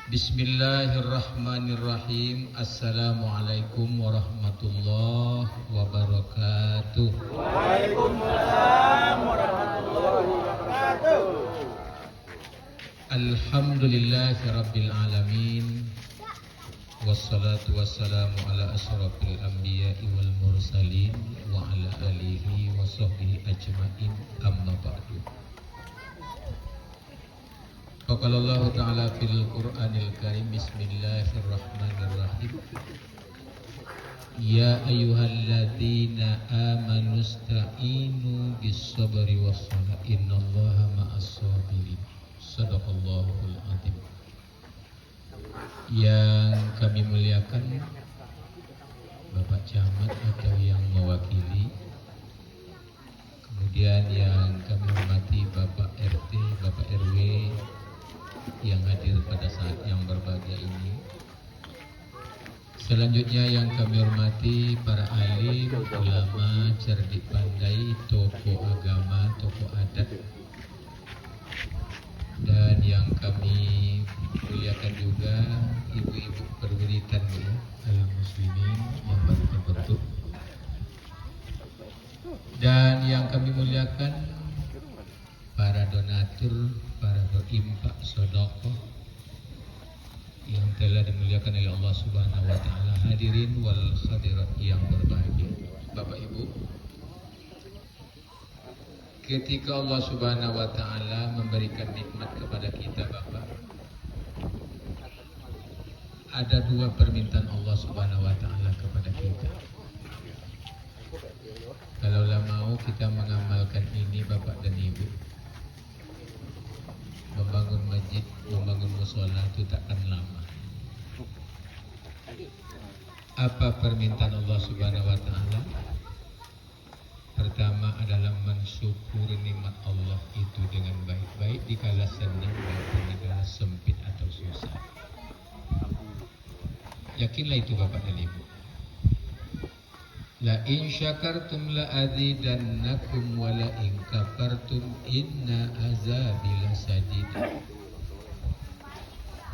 Bismillahirrahmanirrahim. Assalamualaikum warahmatullahi wabarakatuh. Waalaikumsalam warahmatullahi wabarakatuh. Alhamdulillahi rabbil alamin. Wassalatu wassalamu ala asyrafil anbiya'i wal mursalin wa ala alihi wa sahbihi ajma'in, amma ba'du. Faqala Allah Ta'ala fil Qur'anil Karim. Bismillahirrahmanirrahim. Ya ayyuhalladzina amanu ista'inu bis-sabri was-salah innallaha ma'as-sabirin. Shadaqallahul azim. Yang kami muliakan Bapak Camat atau yang mewakili, kemudian yang kami hormati Bapak RT, Bapak RW yang hadir pada saat yang berbahagia ini. Selanjutnya yang kami hormati para alim, ulama, cerdik pandai, tokoh agama, tokoh adat, dan yang kami muliakan juga ibu-ibu perwiritan ya, al-muslimin yang baru terbentuk, dan yang kami muliakan para donatur, para infak sedekah yang telah dimuliakan oleh Allah Subhanahu wa taala, hadirin wal hadirat yang berbahagia. Bapak Ibu, ketika Allah Subhanahu wa taala memberikan nikmat kepada kita Bapak, ada dua permintaan Allah Subhanahu wa taala kepada kita. Kalaulah mau kita mengamalkan ini Bapak dan Ibu, membangun masjid, membangun musola itu takkan lama. Apa permintaan Allah Subhanahu wa taala? Pertama adalah mensyukuri nikmat Allah itu dengan baik-baik di kala senang maupun di kala sempit atau susah. Yakinlah itu Bapak dan Ibu. La in syakartum la azidannakum wa la in kafartum inna azabi lasadid.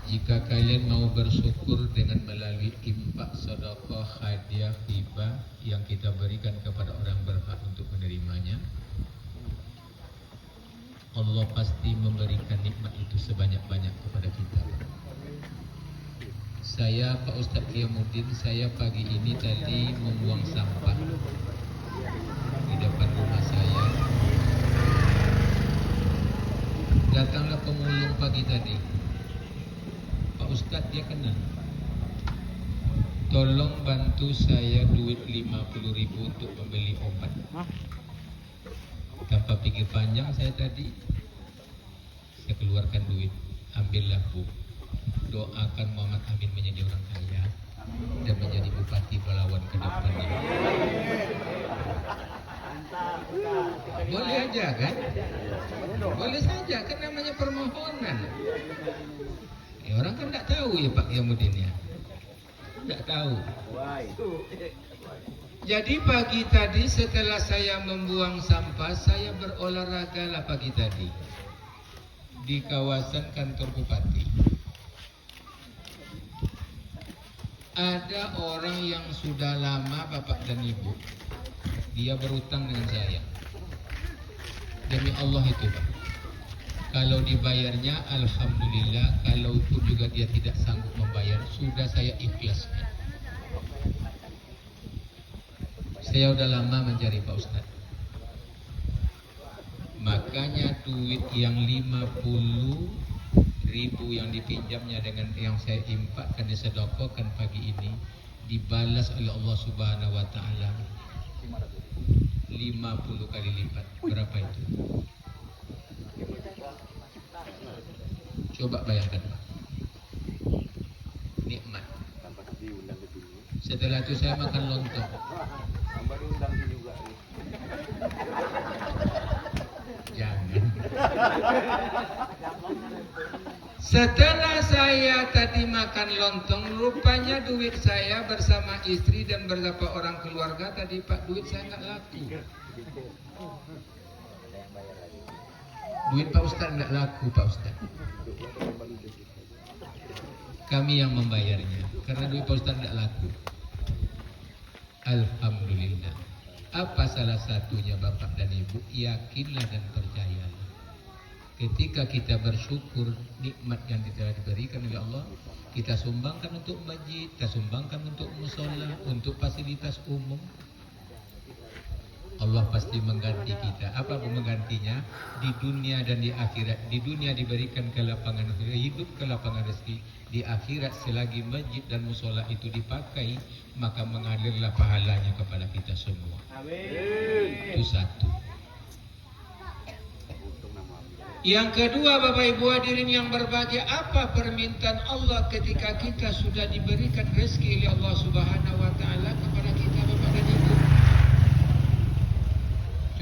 Jika kalian mau bersyukur dengan melalui infak, sedekah, hadiah, hibah yang kita berikan kepada orang berhak untuk menerimanya, Allah pasti memberikan nikmat itu sebanyak-banyak kepada kita. Saya Pak Ustadz Qiyamuddin, saya pagi ini tadi membuang sampah di depan rumah saya. Datanglah pemulung pagi tadi. Pak Ustadz, dia kenal. Tolong bantu saya duit 50.000 untuk membeli obat. Tanpa pikir panjang saya tadi, saya keluarkan duit. Ambillah Bu. Doakan Muhammad Amin menjadi orang kaya dan menjadi bupati Palawan ke depannya. Boleh aja kan? Boleh saja, kan namanya permohonan. Ya, orang kan tidak tahu ya Pak Qiyamuddin ya. Tidak tahu. Jadi pagi tadi setelah saya membuang sampah, saya berolahraga lah pagi tadi di kawasan kantor bupati. Ada orang yang sudah lama Bapak dan Ibu, dia berutang dengan saya. Demi Allah itu Pak, kalau dibayarnya alhamdulillah, kalaupun juga dia tidak sanggup membayar, sudah saya ikhlaskan. Saya udah lama mencari Pak Ustadz. Makanya duit yang 50.000 yang dipinjamnya dengan yang saya infakkan, disedekahkan pagi ini, dibalas oleh Allah Subhanahu wa taala 50 kali lipat. Berapa itu? Coba bayangkan Pak. Nikmat. Setelah itu saya makan lontong. Jangan. Setelah saya tadi makan lontong, rupanya duit saya bersama istri dan beberapa orang keluarga tadi Pak, duit saya nggak laku. Duit Pak Ustadz nggak laku Pak Ustadz. Kami yang membayarnya karena duit Pak Ustaz tidak laku. Alhamdulillah. Apa salah satunya Bapak dan Ibu? Yakinlah dan percayalah. Ketika kita bersyukur nikmat yang telah diberikan oleh Allah, kita sumbangkan untuk masjid, kita sumbangkan untuk musola, untuk fasilitas umum, Allah pasti mengganti kita. Apa menggantinya? Di dunia dan di akhirat. Di dunia diberikan kelapangan hidup, kelapangan rezeki. Di akhirat selagi masjid dan musola itu dipakai, maka mengalirlah pahalanya kepada kita semua. Amin. Itu satu. Yang kedua, Bapak Ibu hadirin yang berbahagia, apa permintaan Allah ketika kita sudah diberikan rezeki oleh Allah Subhanahu wa taala kepada kita, Bapak dan Ibu?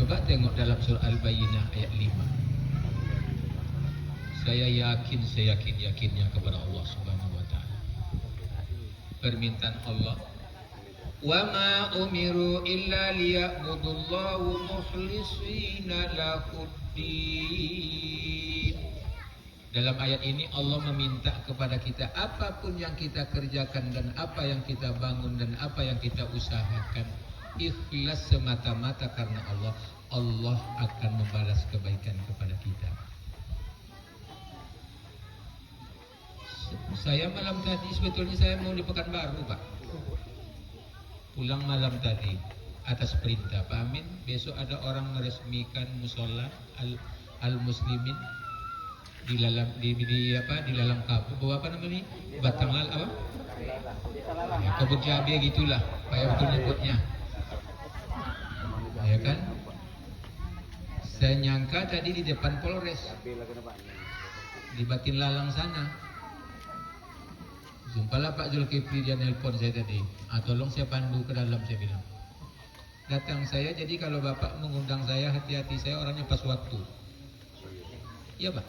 Coba tengok dalam surah Al-Bayyinah ayat 5. Saya yakin-yakinnya kepada Allah Subhanahu wa taala. Permintaan Allah, "Wa ma umiru illa liya'budullahu mukhlishina lahuddin." Dalam ayat ini Allah meminta kepada kita apapun yang kita kerjakan dan apa yang kita bangun dan apa yang kita usahakan, ikhlas semata-mata karena Allah. Allah akan membalas kebaikan kepada kita. Saya malam tadi sebetulnya saya mau di Pekanbaru, Pak. Pulang malam tadi atas perintah Pak Amin. Besok ada orang meresmikan musola al-muslimin di dalam di dalam kampung. Bawa apa namanya? Batangal apa? Ya, kebun cabai gitulah. Kayak betul nyebutnya. Ya kan? Saya nyangka tadi di depan Polres, di Batin Lalang sana. Jumpalah Pak Zulkifli, dia nelpon saya tadi. Tolong saya pandu ke dalam, saya bilang. Datang saya, jadi kalau Bapak mengundang saya, hati-hati, saya orangnya pas waktu. Iya Pak.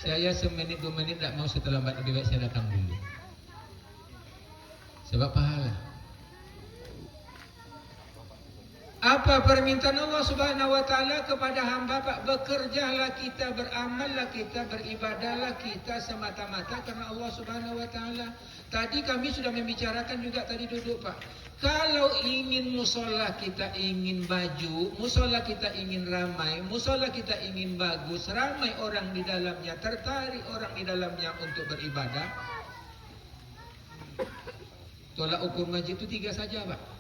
Saya semenit 2 menit tidak mau seterlambat, lebih baik saya datang dulu. Sebab pahala. Apa permintaan Allah Subhanahu wa taala kepada hamba, Pak? Bekerjalah kita, beramallah kita, beribadahlah kita semata-mata karena Allah Subhanahu wa taala. Tadi kami sudah membicarakan juga tadi duduk, Pak. Kalau ingin musola kita ingin baju, musola kita ingin ramai, musola kita ingin bagus, ramai orang di dalamnya, tertarik orang di dalamnya untuk beribadah. Tolak ukur masjid itu 3 saja, Pak.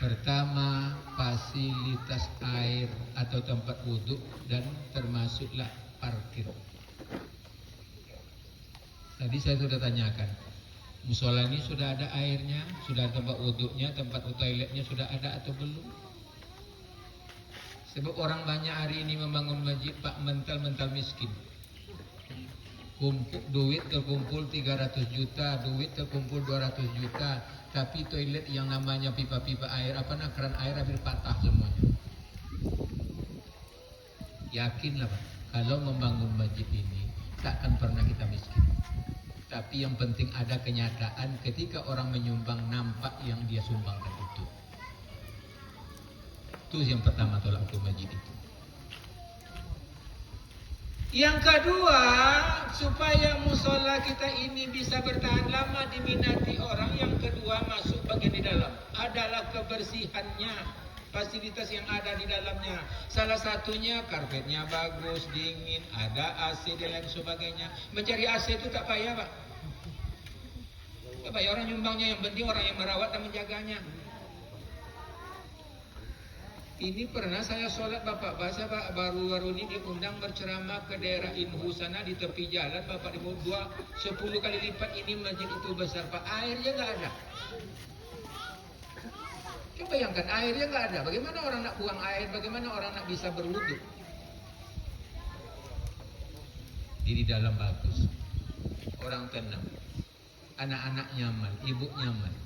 Pertama, fasilitas air atau tempat wudhu dan termasuklah parkir. Tadi saya sudah tanyakan, musola ini sudah ada airnya, sudah ada tempat wudhunya, tempat toiletnya sudah ada atau belum? Sebab orang banyak hari ini membangun masjid, Pak, mental miskin. Duit terkumpul 300 juta, duit terkumpul 200 juta, tapi toilet yang namanya pipa-pipa air, keran air hampir patah semuanya. Yakinlah Pak, kalau membangun masjid ini tak akan pernah kita miskin. Tapi yang penting ada kenyataan ketika orang menyumbang, nampak yang dia sumbangkan itu. Itu yang pertama, tolak ukur masjid itu. Yang kedua, supaya musola kita ini bisa bertahan lama diminati orang, yang kedua masuk bagian di dalam adalah kebersihannya, fasilitas yang ada di dalamnya. Salah satunya karpetnya bagus, dingin, ada AC dan lain sebagainya. Mencari AC itu tak payah, Pak. Tak payah orang nyumbangnya, yang penting orang yang merawat dan menjaganya. Ini pernah saya sholat Bapak bahasa Pak, baru-baru ini diundang berceramah ke daerah Inhu sana di tepi jalan, Bapak di bawah 10 kali lipat ini masjid itu besar, Pak. Airnya nggak ada. Coba bayangkan, airnya nggak ada. Bagaimana orang nak buang air? Bagaimana orang nak bisa berwudu? Di dalam bagus, orang tenang, anak-anak nyaman, ibu nyaman.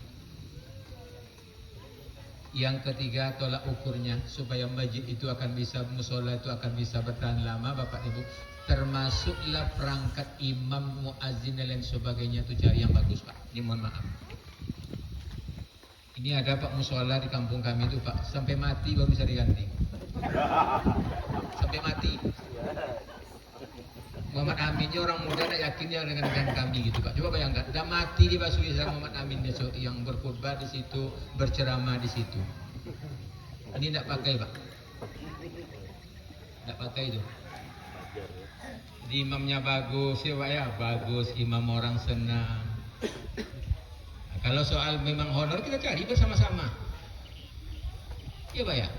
Yang ketiga, tolak ukurnya supaya masjid itu akan bisa, musola itu akan bisa bertahan lama, Bapak Ibu, termasuklah perangkat imam, muazzin dan lain sebagainya, itu cari yang bagus, Pak. Ini mohon maaf. Ini ada Pak musola di kampung kami itu, Pak, sampai mati baru bisa diganti. Sampai mati. Muhammad Aminnya orang muda dah yakinnya dengan kami gitu Pak. Coba bayangkan, dah mati dibasuhi sama Muhammad Amin yang berkhutbah di situ, berceramah di situ. Ini tidak pakai Pak. Tidak pakai itu. Jadi imamnya bagus ya Pak ya, bagus, imam orang senang. Nah, kalau soal memang honor kita cari bersama-sama. Ya Pak ya.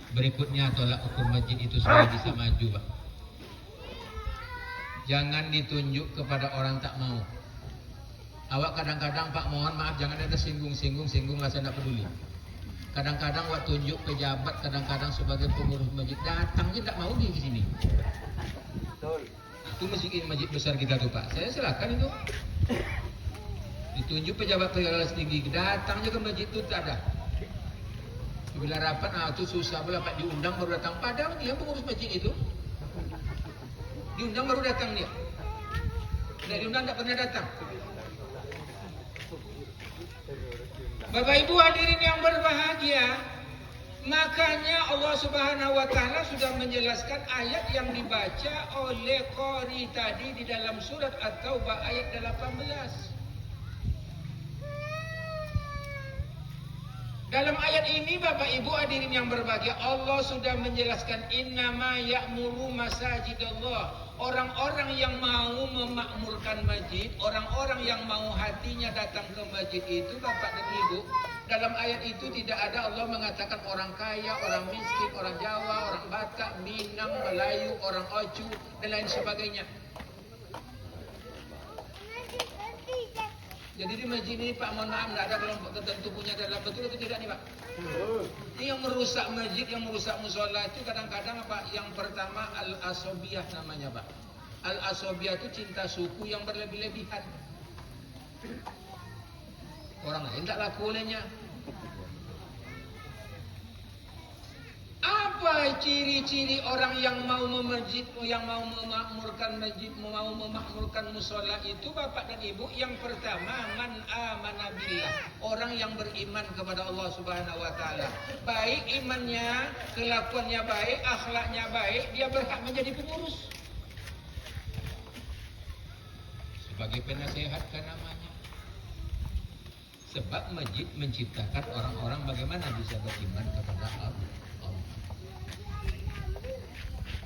Berikutnya tolak ukur masjid itu supaya bisa maju Pak. Jangan ditunjuk kepada orang tak mau. Awak kadang-kadang Pak mohon maaf jangan ada singgung lah saya tidak peduli. Kadang-kadang waktu tunjuk pejabat, kadang-kadang sebagai pengurus masjid datangnya tidak mau di sini. Itu masjid besar kita tuh Pak. Saya silakan itu. Ditunjuk pejabat-pejabat tinggi, datangnya ke masjid itu tak ada. Bila rapat, itu susah pula Pak diundang baru datang. Padahal dia pengurus masjid itu. Diundang baru datang dia. Tidak diundang tidak pernah datang. Bapak Ibu hadirin yang berbahagia, makanya Allah Subhanahu wa taala sudah menjelaskan ayat yang dibaca oleh qari tadi di dalam surat At-Taubah ayat 18. Dalam ayat ini Bapak Ibu hadirin yang berbahagia, Allah sudah menjelaskan innama ya'muru masajidallah. Orang-orang yang mau memakmurkan masjid, orang-orang yang mau hatinya datang ke masjid itu Bapak dan Ibu, dalam ayat itu tidak ada Allah mengatakan orang kaya, orang miskin, orang Jawa, orang Batak, Minang, Melayu, orang Ocu dan lain sebagainya. Jadi di masjid ini Pak mohon maaf tidak ada kelompok tertentu punya dalam betul atau tidak nih Pak? Ini yang merusak masjid, yang merusak musola itu kadang-kadang Pak yang pertama al-asobiyah namanya Pak. Al-asobiyah itu cinta suku yang berlebih-lebihan. Orang lain tak laku olehnya. Apa ciri-ciri orang yang mau memasjid, yang mau memakmurkan masjid, mau memakmurkan musola itu Bapak dan Ibu? Yang pertama, man amana billah, orang yang beriman kepada Allah Subhanahu wa taala. Baik imannya, kelakuannya baik, akhlaknya baik, dia berhak menjadi pengurus. Sebagai penasehat kan namanya. Sebab masjid menciptakan orang-orang bagaimana bisa beriman kepada Allah.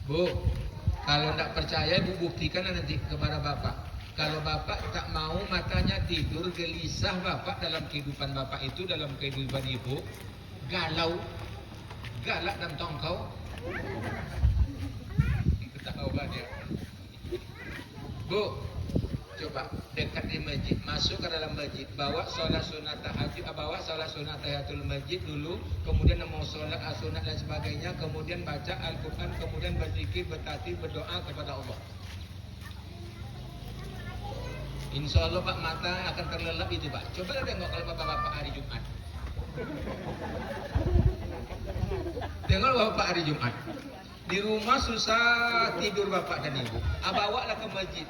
Bu, kalau tidak percaya Bu buktikan nanti kepada Bapak. Kalau Bapak tak mau matanya tidur, gelisah Bapak dalam kehidupan Bapak itu, dalam kehidupan Ibu, galau, galak dan tongkau. Ketahuan ya. Bu, coba dekat di masjid, masuk ke dalam masjid, bawa sholat sunat tahajud, bawa sholat sunat tahiyatul masjid dulu, kemudian mau sholat sunat dan sebagainya, kemudian baca Al-Quran, kemudian berzikir, bertatib, berdoa kepada Allah. Insya Allah Pak mata akan terlelap itu Pak. Coba tengok kalau bapak-bapak hari Jumat. Tengok bapak hari Jumat. Di rumah susah tidur Bapak dan Ibu. Bawalah ke masjid.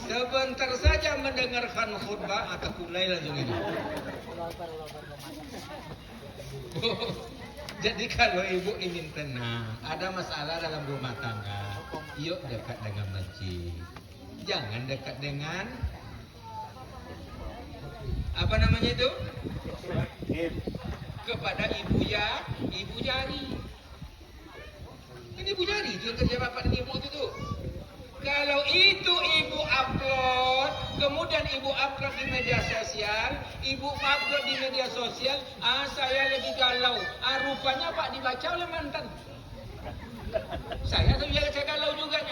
Sebentar saja mendengarkan khutbah atau kulai langsung itu. Jadi kalau Ibu ingin tenang, ada masalah dalam rumah tangga, yuk dekat dengan masjid. Jangan dekat dengan apa namanya itu? Kepada ibu jari. Ini ibu jari itu yang kerja Bapak dan Ibu itu tuh. Kalau itu Ibu upload, kemudian Ibu upload di media sosial, saya lagi galau. Rupanya Pak dibaca oleh mantan. Saya galau juga.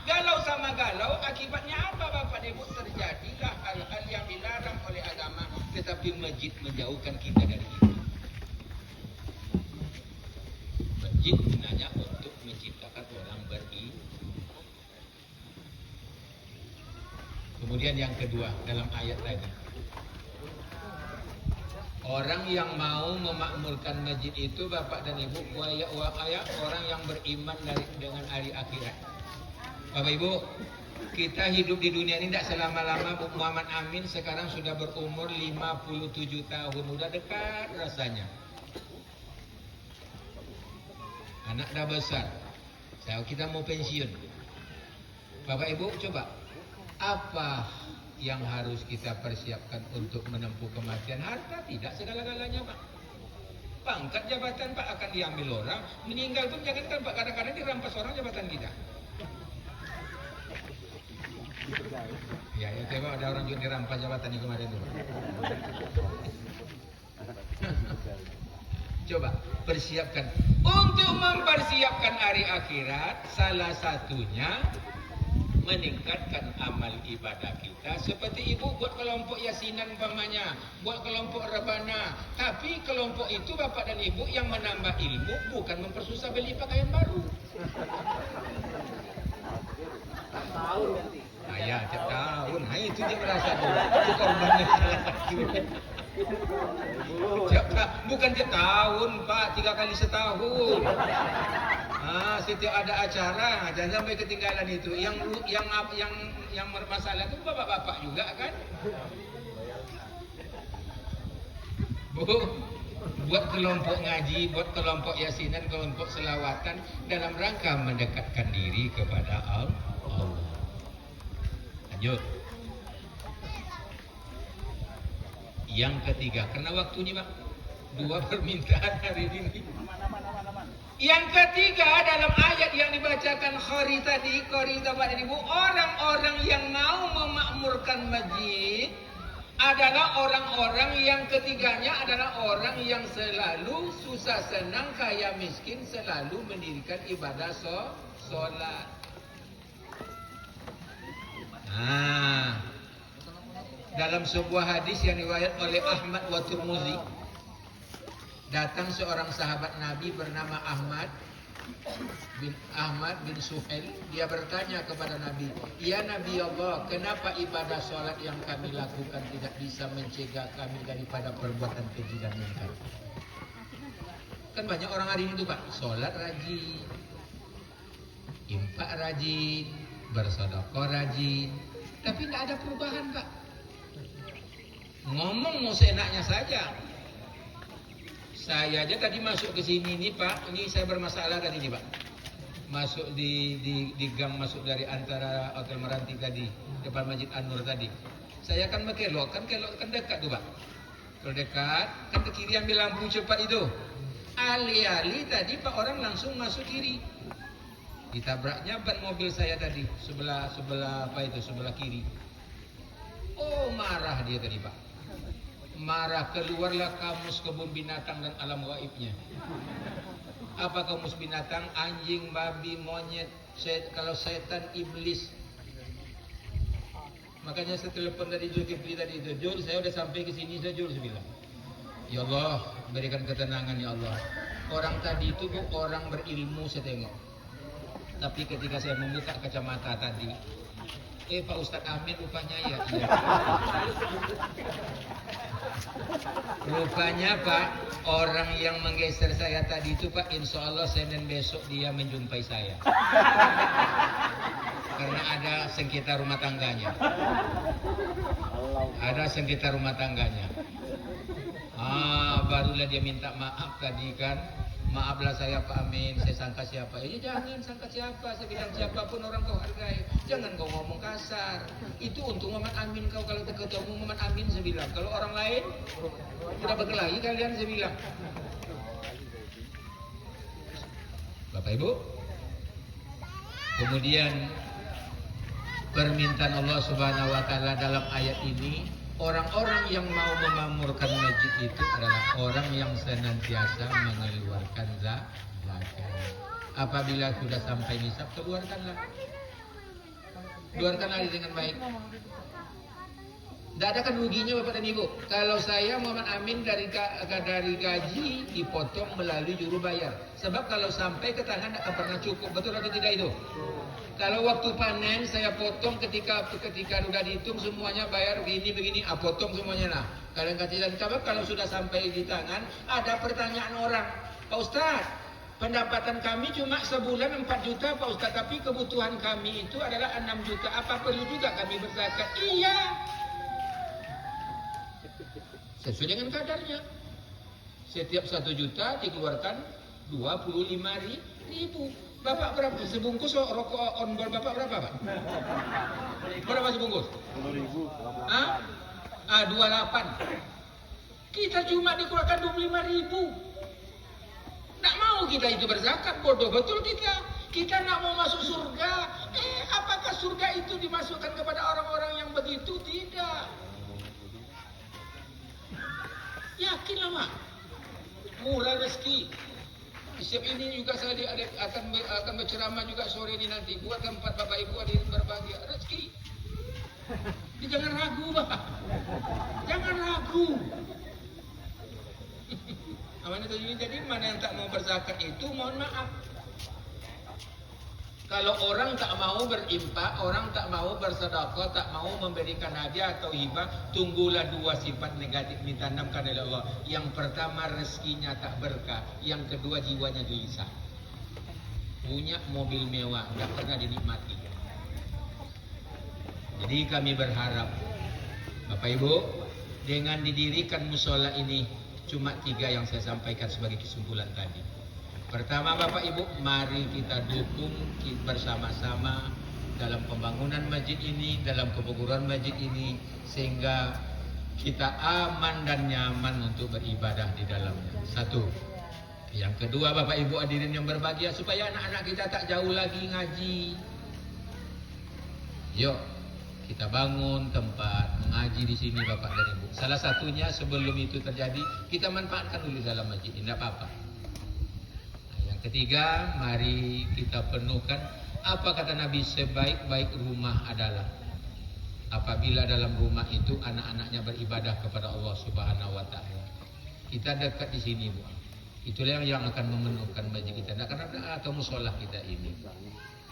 Galau sama galau, akibatnya apa Bapak dan Ibu? Terjadilah hal-hal yang dilarang oleh agama, tetapi masjid menjauhkan kita dari itu. Masjid gunanya untuk menciptakan orang beriman. Kemudian yang kedua dalam ayat tadi, orang yang mau memakmurkan masjid itu Bapak dan Ibu orang yang beriman dengan hari akhirat. Bapak Ibu, kita hidup di dunia ini tidak selama-lama. Bu Muhammad Amin sekarang sudah berumur 57 tahun, udah dekat rasanya. Anak dah besar. Kita mau pensiun. Bapak Ibu coba, apa yang harus kita persiapkan untuk menempuh kematian? Harta tidak segala-galanya Pak. Pangkat jabatan Pak akan diambil orang, meninggal pun jangankan Pak, kadang-kadang dirampas orang jabatan kita. Ya tengok ada orang juga dirampas jabatan ini kemarin tuh. Coba persiapkan. Untuk mempersiapkan hari akhirat, salah satunya meningkatkan amal ibadah kita. Seperti ibu buat kelompok yasinan umpamanya, buat kelompok rebana. Tapi kelompok itu bapak dan ibu yang menambah ilmu, bukan mempersusah beli pakaian baru. Nah ya, tiap tahun. Nah itu dia merasa dulu. Itu korbannya salah satu. Bukan tiap tahun Pak, 3 kali setahun. Setiap ada acara, jangan sampai ketinggalan itu. Yang bermasalah itu bapak-bapak juga kan. Bu, buat kelompok ngaji, buat kelompok yasinan, kelompok selawatan dalam rangka mendekatkan diri kepada Allah. Lanjut. Yang ketiga, karena waktunya Pak, 2 permintaan hari ini. Yang ketiga dalam ayat yang dibacakan Qori tadi, Bapak Ibu, orang-orang yang mau memakmurkan masjid adalah orang-orang yang ketiganya adalah orang yang selalu susah senang kaya miskin selalu mendirikan ibadah sholat. Dalam sebuah hadis yang diriwayatkan oleh Ahmad wa Tirmidzi, datang seorang sahabat Nabi bernama Ahmad bin Suhail. Dia bertanya kepada Nabi, "Ya Nabi Allah, kenapa ibadah sholat yang kami lakukan tidak bisa mencegah kami daripada perbuatan keji dan munkar?" Kan banyak orang hari ini tuh Pak, sholat rajin, infak rajin, bersedekah rajin, tapi tidak ada perubahan Pak. Ngomong mau seenaknya saja. Saya aja tadi masuk ke sini nih Pak, ini saya bermasalah tadi nih Pak. Masuk di gang masuk dari antara Hotel Meranti tadi, depan Masjid An-Nur tadi. Saya kan kelok kan dekat tuh Pak. Kalau dekat, kan ke kiri ambil lampu cepat itu. Alih-alih tadi Pak orang langsung masuk kiri. Ditabraknya ban mobil saya tadi, sebelah kiri. Oh marah dia tadi Pak. Marah, keluarlah kamus kebun binatang dan alam gaibnya. Apa kamus binatang? Anjing, babi, monyet, kalau setan, iblis. Makanya saya telepon tadi Zulkifli tadi itu, Jul, saya udah sampai ke sini, saya bilang, ya Allah, berikan ketenangan ya Allah. Orang tadi itu orang berilmu saya tengok. Tapi ketika saya membuka kacamata tadi, Pak Ustadz Amin rupanya ya. Rupanya Pak, orang yang menggeser saya tadi itu Pak, insya Allah Senin besok dia menjumpai saya. Karena ada sengketa rumah tangganya. Barulah dia minta maaf tadi kan. Maaflah saya Pak Amin, saya sangka siapa. Jangan sangka siapa, saya bilang siapapun orang kau hargai. Jangan kau ngomong kasar. Itu untuk Muhammad Amin kau kalau ketemu Muhammad Amin saya bilang. Kalau orang lain, tidak berkelahi kalian saya bilang. Bapak Ibu. Kemudian permintaan Allah Subhanahu wa taala dalam ayat ini, orang-orang yang mau memakmurkan masjid itu adalah orang yang senantiasa mengeluarkan zakat. Apabila sudah sampai nisab, keluarkanlah dengan baik. Tidak ada kan ruginya Bapak dan Ibu. Kalau saya Muhammad Amin dari gaji dipotong melalui juru bayar. Sebab kalau sampai ke tangan akan pernah cukup. Betul atau tidak itu? Kalau waktu panen saya potong ketika sudah dihitung semuanya bayar begini, potong semuanya lah. Kadang-kadang kalau sudah sampai di tangan ada pertanyaan orang, Pak Ustadz, pendapatan kami cuma sebulan 4 juta Pak Ustadz, tapi kebutuhan kami itu adalah 6 juta. Apa perlu juga kami berzakat? Iya. Sesuai dengan kadarnya. Setiap 1 juta dikeluarkan 25.000. Bapak berapa sebungkus rokok on board Bapak berapa, Pak? Berapa sebungkus? 10.000. Hah? 28. Kita cuma dikeluarkan 25.000. Nggak mau kita itu berzakat, bodoh betul kita. Kita nggak mau masuk surga. Apakah surga itu dimasukkan kepada orang-orang yang begitu? Tidak. Yakinlah, Mak. Murah rezeki. Siap ini juga saya akan berceramah juga sore ini nanti buat tempat Bapak Ibu hadirin berbahagia. Rezeki. Jadi jangan ragu, Pak. Jangan ragu. Jadi mana yang tak mau berzakat itu mohon maaf. Kalau orang tak mau berimpak, orang tak mau bersedekah, tak mau memberikan hadiah atau hibah, tunggulah dua sifat negatif ditanamkan oleh Allah. Yang pertama rezekinya tak berkah, yang kedua jiwanya gelisah. Punya mobil mewah, tak pernah dinikmati. Jadi kami berharap, Bapak Ibu, dengan didirikan musola ini, cuma 3 yang saya sampaikan sebagai kesimpulan tadi. Pertama Bapak Ibu, mari kita dukung bersama-sama dalam pembangunan masjid ini, dalam kepengurusan masjid ini, sehingga kita aman dan nyaman untuk beribadah di dalamnya. Satu. Yang kedua Bapak Ibu hadirin yang berbahagia, supaya anak-anak kita tak jauh lagi ngaji. Yuk, kita bangun tempat mengaji di sini Bapak dan Ibu. Salah satunya sebelum itu terjadi, kita manfaatkan dulu dalam masjid, tidak apa-apa. Ketiga, mari kita penuhkan apa kata Nabi, sebaik-baik rumah adalah apabila dalam rumah itu anak-anaknya beribadah kepada Allah Subhanahu wa taala. Kita dekat di sini, Bu. Itulah yang akan memenuhkan masjid kita. Nah, karena atau musola kita ini.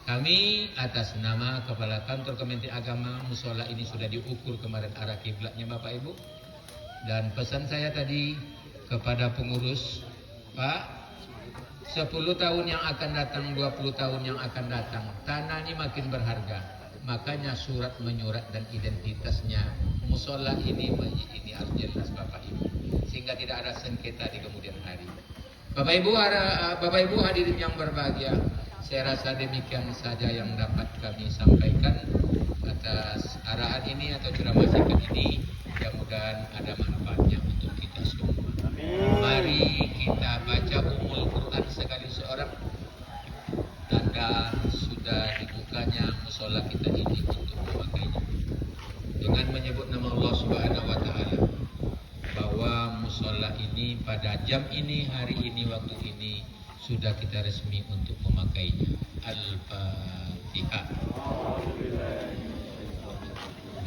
Kami atas nama Kepala Kantor Kementerian Agama, musola ini sudah diukur kemarin arah kiblatnya Bapak Ibu. Dan pesan saya tadi kepada pengurus, Pak, 10 tahun yang akan datang, 20 tahun yang akan datang, tanah ini makin berharga. Makanya surat menyurat dan identitasnya musola ini, masjid ini harus jelas Bapak Ibu, sehingga tidak ada sengketa di kemudian hari. Bapak Ibu hadirin yang berbahagia, saya rasa demikian saja yang dapat kami sampaikan atas arahan ini atau ceramah singkat ini. Mudah-mudahan ada manfaatnya untuk kita semua. Mari kita baca Ummul Quran sekali seorang, tanda sudah dibukanya musola kita ini untuk memakainya dengan menyebut nama Allah Subhanahu wa taala, bahwa musola ini pada jam ini, hari ini, waktu ini sudah kita resmi untuk memakainya. Al-Fatihah.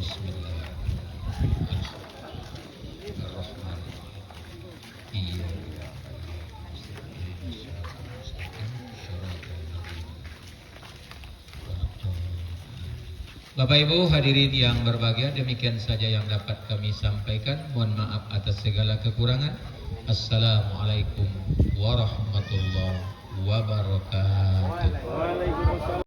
Bismillahirrahmanirrahim. Bapak Ibu hadirin yang berbahagia, demikian saja yang dapat kami sampaikan. Mohon maaf atas segala kekurangan. Assalamualaikum warahmatullahi wabarakatuh.